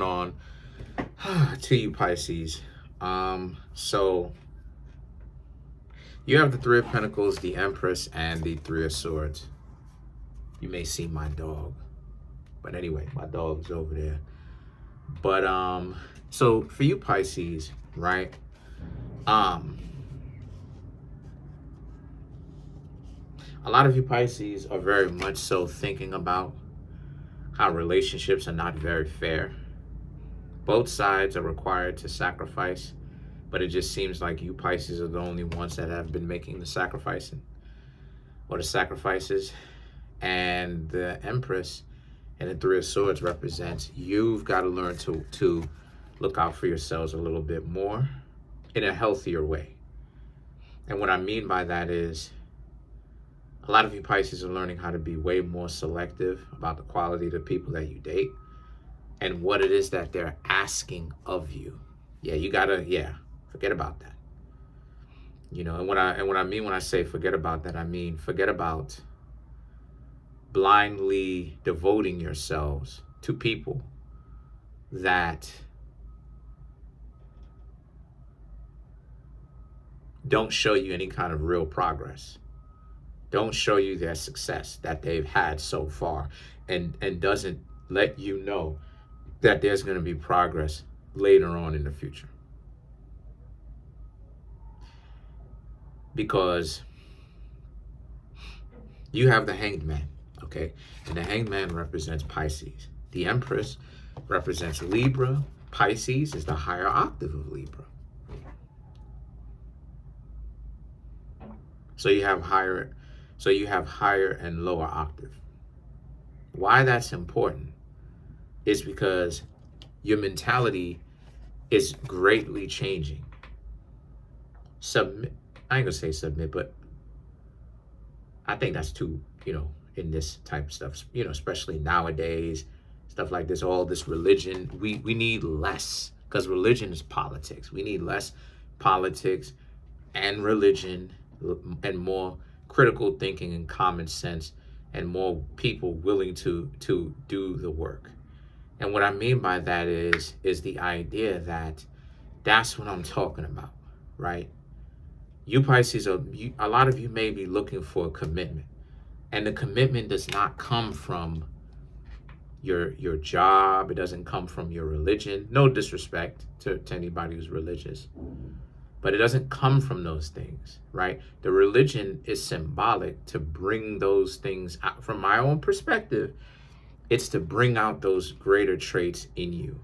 On to you, Pisces. So you have the Three of Pentacles, the Empress, and the Three of Swords. You may see my dog, but anyway, my dog's over there. But so for you, Pisces, right? A lot of you Pisces are very much so thinking about how relationships are not very fair. Both sides are required to sacrifice, but it just seems like you Pisces are the only ones that have been making the sacrifices. And the Empress and the Three of Swords represents you've got to learn to look out for yourselves a little bit more in a healthier way. And what I mean by that is a lot of you Pisces are learning how to be way more selective about the quality of the people that you date and what it is that they're asking of you. Forget about that. And what I mean when I say forget about that, I mean forget about blindly devoting yourselves to people that don't show you any kind of real progress. Don't show you their success that they've had so far and doesn't let you know that there's going to be progress later on in the future. Because you have the Hanged Man, okay? And the Hanged Man represents Pisces. The Empress represents Libra. Pisces is the higher octave of Libra. So you have higher and lower octave. Why that's important is because your mentality is greatly changing. I ain't gonna say submit, but I think that's too, in this type of stuff, especially nowadays, stuff like this, all this religion, we need less, because religion is politics. We need less politics and religion and more critical thinking and common sense and more people willing to do the work. And what I mean by that is the idea that that's what I'm talking about, right? You Pisces, a lot of you may be looking for a commitment. And the commitment does not come from your job. It doesn't come from your religion. No disrespect to anybody who's religious. But it doesn't come from those things, right? The religion is symbolic to bring those things out. From my own perspective, it's to bring out those greater traits in you.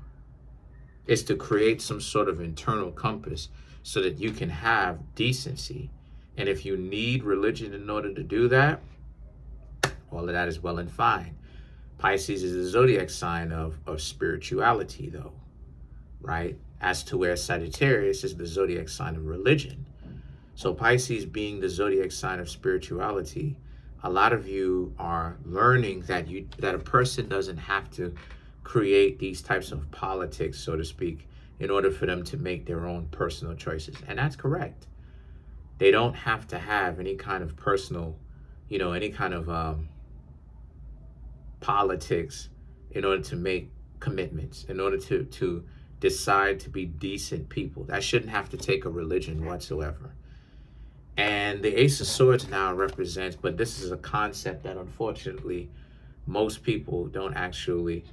It's to create some sort of internal compass so that you can have decency. And if you need religion in order to do that, all of that is well and fine. Pisces is the zodiac sign of spirituality, though, right? As to where Sagittarius is the zodiac sign of religion. So Pisces being the zodiac sign of spirituality, a lot of you are learning that a person doesn't have to create these types of politics, so to speak, in order for them to make their own personal choices. And that's correct. They don't have to have any kind of personal, any kind of politics in order to make commitments, in order to decide to be decent people. That shouldn't have to take a religion whatsoever. And the Ace of Swords now represents, but this is a concept that unfortunately most people don't actually,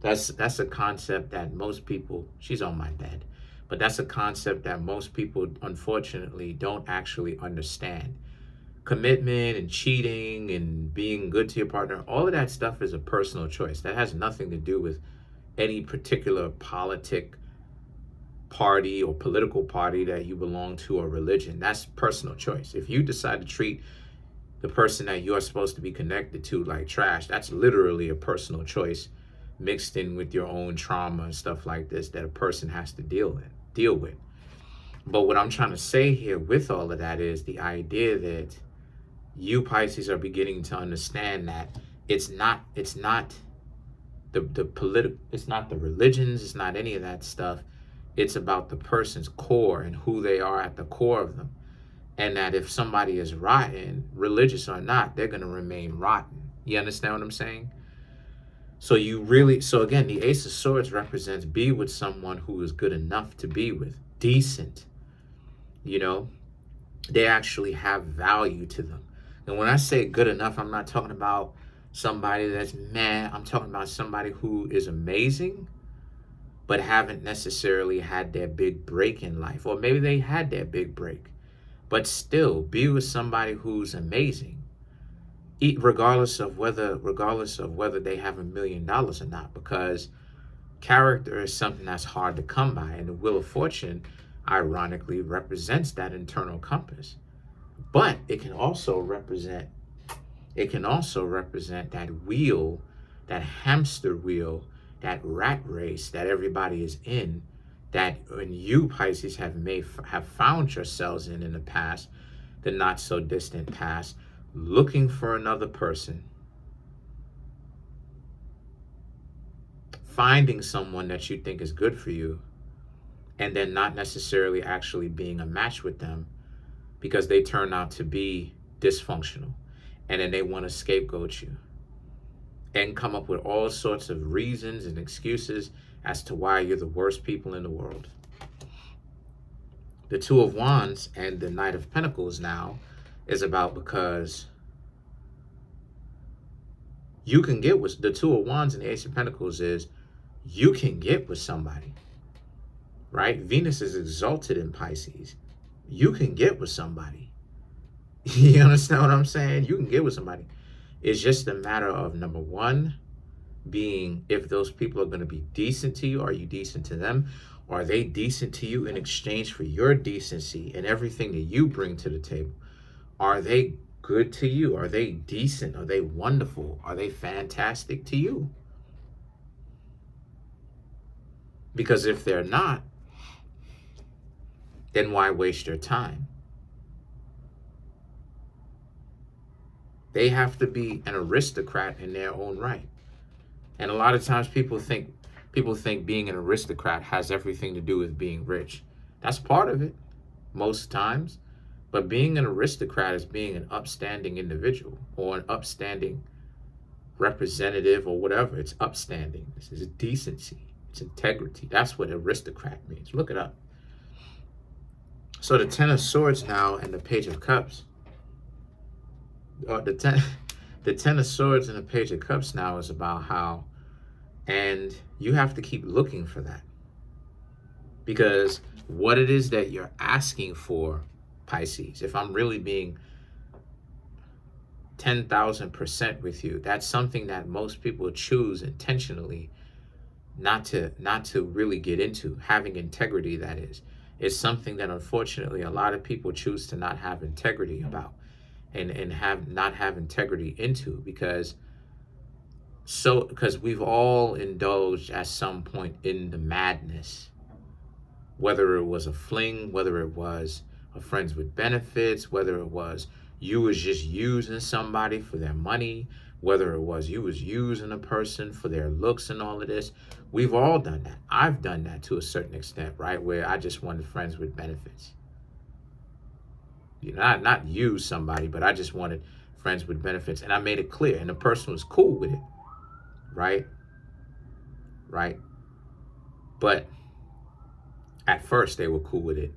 that's a concept that most people, she's on my bed, but that's a concept that most people unfortunately don't actually understand. Commitment and cheating and being good to your partner, all of that stuff is a personal choice. That has nothing to do with any particular party or political party that you belong to or religion. That's personal choice. If you decide to treat the person that you are supposed to be connected to like trash, that's literally a personal choice mixed in with your own trauma and stuff like this that a person has to deal with. But what I'm trying to say here with all of that is the idea that you Pisces are beginning to understand that it's not the political, it's not the religions, it's not any of that stuff. It's about the person's core and who they are at the core of them. And that if somebody is rotten, religious or not, they're going to remain rotten. You understand what I'm saying? So again, the Ace of Swords represents be with someone who is good enough to be with, decent, you know, they actually have value to them. And when I say good enough, I'm not talking about somebody that's meh. I'm talking about somebody who is amazing, but haven't necessarily had their big break in life. Or maybe they had their big break, but still be with somebody who's amazing. Regardless of whether they have $1 million or not, because character is something that's hard to come by, and the Wheel of Fortune ironically represents that internal compass. But it can also represent that wheel, that hamster wheel, that rat race that everybody is in, that when you, Pisces, have found yourselves in the past, the not so distant past, looking for another person, finding someone that you think is good for you, and then not necessarily actually being a match with them because they turn out to be dysfunctional, and then they want to scapegoat you and come up with all sorts of reasons and excuses as to why you're the worst people in the world. The Two of Wands and the Knight of Pentacles now is about, because you can get with the Two of Wands and the Ace of Pentacles is you can get with somebody, right? Venus is exalted in Pisces. You can get with somebody. You understand what I'm saying? You can get with somebody. It's just a matter of, number one, being if those people are going to be decent to you. Are you decent to them? Are they decent to you in exchange for your decency and everything that you bring to the table? Are they good to you? Are they decent? Are they wonderful? Are they fantastic to you? Because if they're not, then why waste your time? They have to be an aristocrat in their own right. And a lot of times people think being an aristocrat has everything to do with being rich. That's part of it, most times. But being an aristocrat is being an upstanding individual or an upstanding representative or whatever. It's upstanding. This is decency. It's integrity. That's what aristocrat means. Look it up. So the Ten of Swords now and the Page of Cups. The Ten of Swords and the Page of Cups now is about how, and you have to keep looking for that. Because what it is that you're asking for, Pisces, if I'm really being 10,000% with you, that's something that most people choose intentionally not to really get into. Having integrity, that is something that unfortunately a lot of people choose to not have integrity about and not have integrity into, because we've all indulged at some point in the madness, whether it was a fling, whether it was a friends with benefits, whether it was you was just using somebody for their money, whether it was you was using a person for their looks and all of this. We've all done that. I've done that to a certain extent, right? Where I just wanted friends with benefits. You know, not use somebody, but I just wanted friends with benefits. And I made it clear, and the person was cool with it, right? Right? But at first they were cool with it.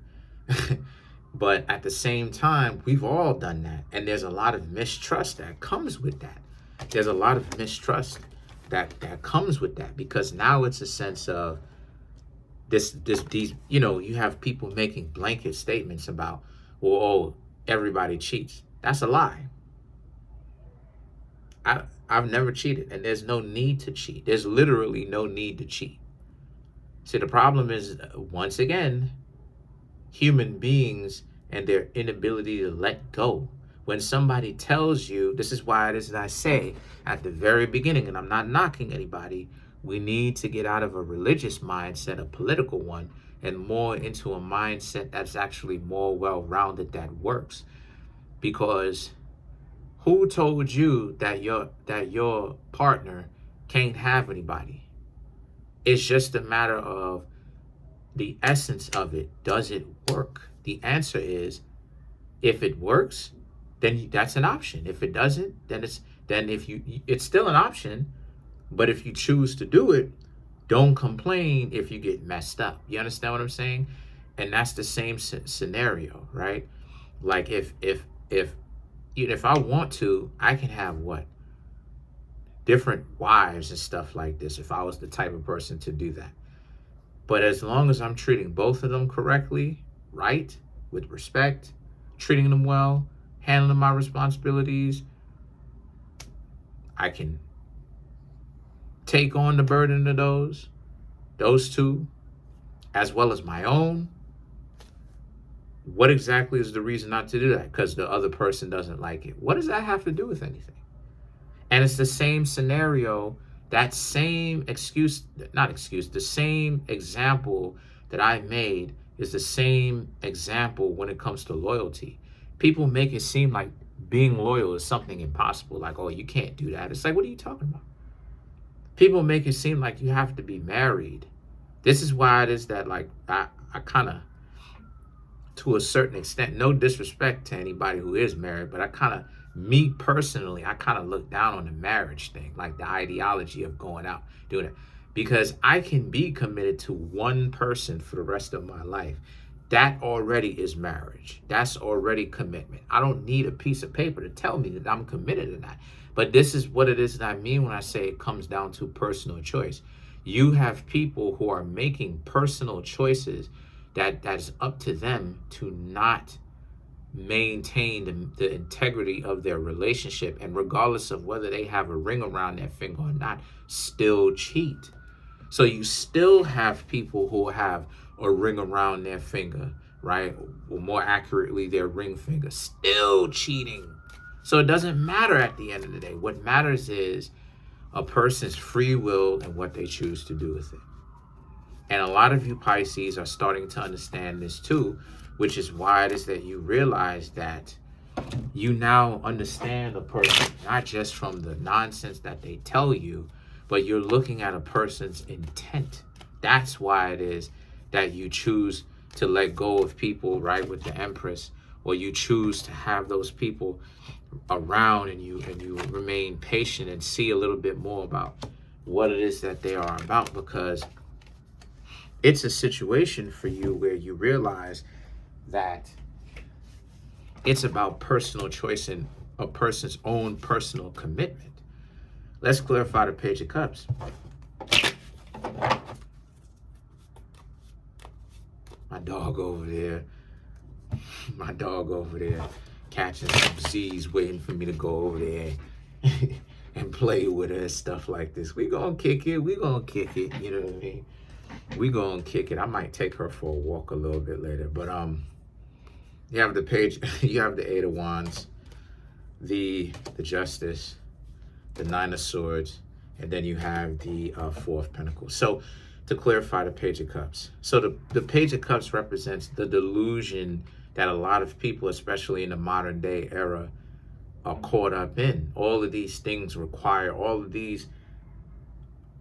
But at the same time, we've all done that. And there's a lot of mistrust that comes with that. There's a lot of mistrust that comes with that, because now it's a sense of these, you know, you have people making blanket statements about, well, oh, everybody cheats. That's a lie. I've never cheated, and there's no need to cheat. There's literally no need to cheat. See, the problem is, once again, human beings and their inability to let go. When somebody tells you, this is why it is that I say at the very beginning, and I'm not knocking anybody, we need to get out of a religious mindset, a political one, and more into a mindset that's actually more well-rounded, that works. Because who told you that your partner can't have anybody? It's just a matter of the essence of it. Does it work? The answer is, if it works, then that's an option. If it doesn't, then it's still an option, But if you choose to do it, don't complain if you get messed up. You understand what I'm saying? And that's the same scenario, right? Like if I want to, I can have what? Different wives and stuff like this if I was the type of person to do that. But as long as I'm treating both of them correctly, right, with respect, treating them well, handling my responsibilities, I can take on the burden of those two, as well as my own. What exactly is the reason not to do that? Because the other person doesn't like it. What does that have to do with anything? And it's the same scenario, that same the same example that I made is the same example when it comes to loyalty. People make it seem like being loyal is something impossible. Like, oh, you can't do that. It's like, what are you talking about? People make it seem like you have to be married. This is why it is that, like, I kind of, to a certain extent, no disrespect to anybody who is married, but me personally, I kind of look down on the marriage thing, like the ideology of going out, doing it. Because I can be committed to one person for the rest of my life. That already is marriage. That's already commitment. I don't need a piece of paper to tell me that I'm committed to that. But this is what it is that I mean when I say it comes down to personal choice. You have people who are making personal choices that's up to them to not maintain the integrity of their relationship, and regardless of whether they have a ring around their finger or not, still cheat. So you still have people who have a ring around their finger, right? Or more accurately, their ring finger, still cheating. So it doesn't matter at the end of the day. What matters is a person's free will and what they choose to do with it. And a lot of you Pisces are starting to understand this too, which is why it is that you realize that you now understand a person, not just from the nonsense that they tell you, but you're looking at a person's intent. That's why it is that you choose to let go of people, right, with the Empress, or you choose to have those people around, and you remain patient and see a little bit more about what it is that they are about, because it's a situation for you where you realize that it's about personal choice and a person's own personal commitment. Let's clarify the Page of Cups. My dog over there catching some Z's, waiting for me to go over there and play with her and stuff like this. We gonna kick it, you know what I mean? We gonna kick it. I might take her for a walk a little bit later, but you have the page, you have the Eight of Wands, the Justice, the Nine of Swords, and then you have the Four of Pentacles. So to clarify the Page of Cups. So the Page of Cups represents the delusion that a lot of people, especially in the modern day era, are caught up in. All of these things require, all of these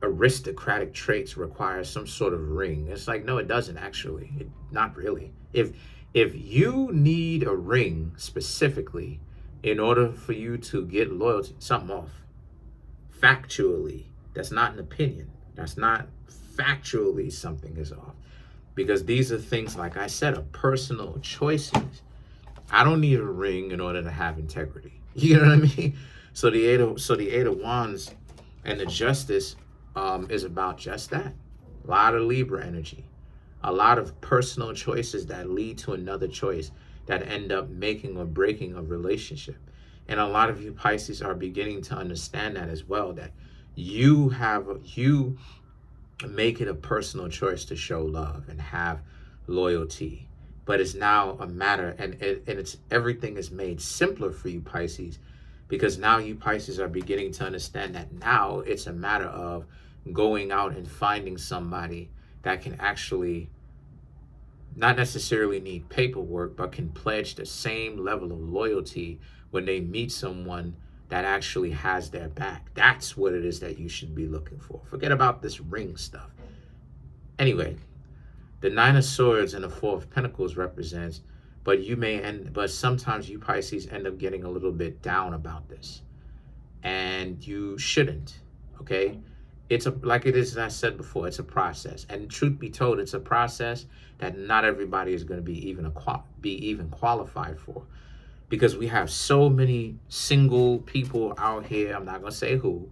aristocratic traits require some sort of ring. It's like, no, it doesn't actually. Not really. If you need a ring specifically in order for you to get loyalty, something off. Factually, that's not an opinion. That's not factually something is off. Because these are things, like I said, are personal choices. I don't need a ring in order to have integrity. You know what I mean? So the Eight of Wands and the Justice is about just that. A lot of Libra energy. A lot of personal choices that lead to another choice that end up making or breaking a relationship. And a lot of you Pisces are beginning to understand that as well, that you make it a personal choice to show love and have loyalty. But it's now a matter, and everything is made simpler for you Pisces, because now you Pisces are beginning to understand that now it's a matter of going out and finding somebody that can actually not necessarily need paperwork, but can pledge the same level of loyalty when they meet someone that actually has their back. That's what it is that you should be looking for. Forget about this ring stuff. Anyway, the Nine of Swords and the Four of Pentacles represents, but sometimes you Pisces end up getting a little bit down about this. And you shouldn't, okay? like it is, as I said before, it's a process. And truth be told, it's a process that not everybody is going to be even qualified for, because we have so many single people out here. I'm not going to say who,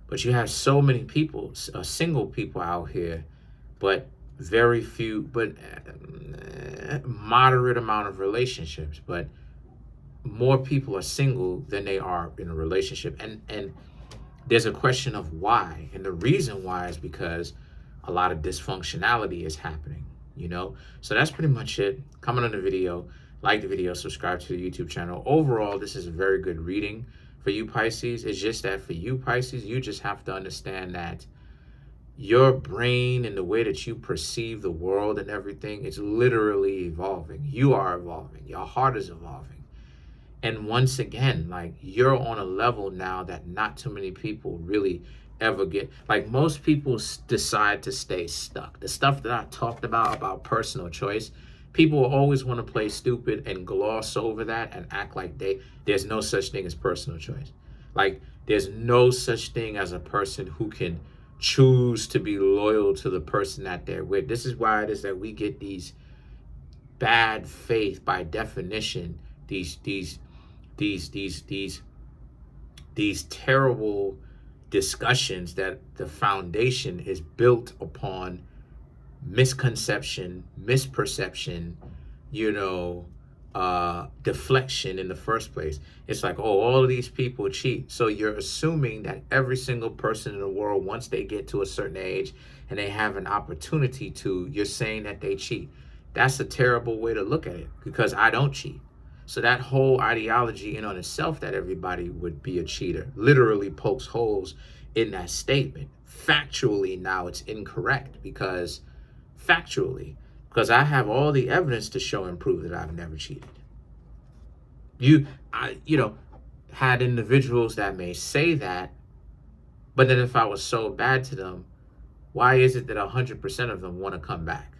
but you have so many people, single people out here, but very few, but moderate amount of relationships. But more people are single than they are in a relationship. And there's a question of why. And the reason why is because a lot of dysfunctionality is happening, you know? So that's pretty much it. Comment on the video, like the video, subscribe to the YouTube channel. Overall, this is a very good reading for you, Pisces. It's just that for you, Pisces, you just have to understand that your brain and the way that you perceive the world and everything is literally evolving. You are evolving. Your heart is evolving. And once again, like, you're on a level now that not too many people really ever get. Like, most people decide to stay stuck. The stuff that I talked about personal choice, people will always want to play stupid and gloss over that and act like there's no such thing as personal choice. Like, there's no such thing as a person who can choose to be loyal to the person that they're with. This is why it is that we get these bad faith, by definition, these terrible discussions that the foundation is built upon misconception, misperception, deflection in the first place. It's like, oh, all of these people cheat. So you're assuming that every single person in the world, once they get to a certain age and they have an opportunity to, you're saying that they cheat. That's a terrible way to look at it, because I don't cheat. So that whole ideology in on itself that everybody would be a cheater literally pokes holes in that statement. Factually, now it's incorrect, because I have all the evidence to show and prove that I've never cheated. Had individuals that may say that, but then if I was so bad to them, why is it that 100% of them want to come back?